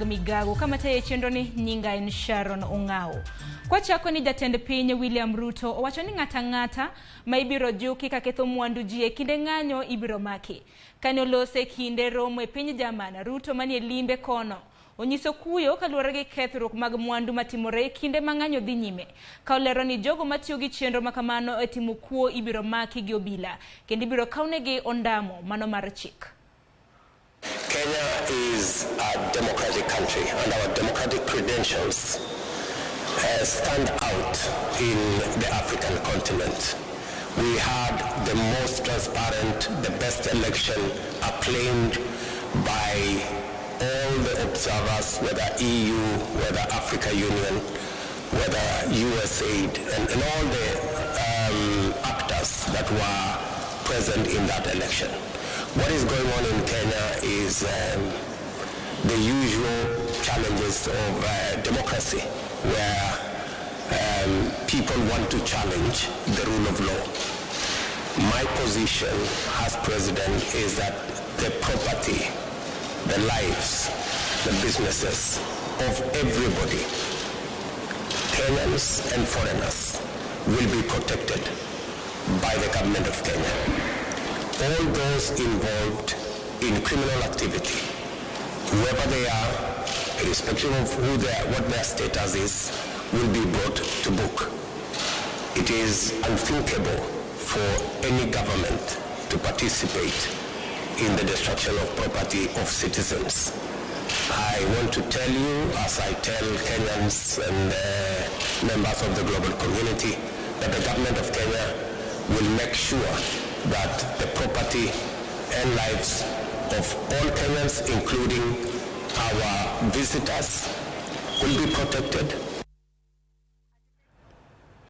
migago kama taye chenro ni nyinga en Sharon Ongao. Kwa chako ni jatend piny William Ruto owacho ni ng'ata ma ibiro juki ka ketho mwandu ji e kinde ng'anyo ibiro maki. Kane olose kinde romo e piny Jerman, Ruto manie limbe kono onyiso kuyo kaluwore gi kethruok mag mwandu matimore e kinde ma ng'anyo dhi nyime. Ka olero ni jogo matiyo gi chenro makamano e timo kuo ibiro maki gi obila kendo ibiro kawnegi ondamo mano mar chik. Kenya is a democratic country, and our democratic credentials stand out in the African continent. We had the most transparent, the best election acclaimed by all the observers, whether EU, whether Africa Union, whether USAID, and all the actors that were present in that election. What is going on in Kenya is the usual challenges of democracy, where people want to challenge the rule of law. My position as president is that the property, the lives, the businesses of everybody, Kenyans and foreigners, will be protected by the government of Kenya. All those involved in criminal activity, whoever they are, irrespective of who they are, what their status is, will be brought to book. It is unthinkable for any government to participate in the destruction of property of citizens. I want to tell you, as I tell Kenyans and members of the global community, that the government of Kenya will make sure that the property and lives of all Kenyans, including our visitors, will be protected.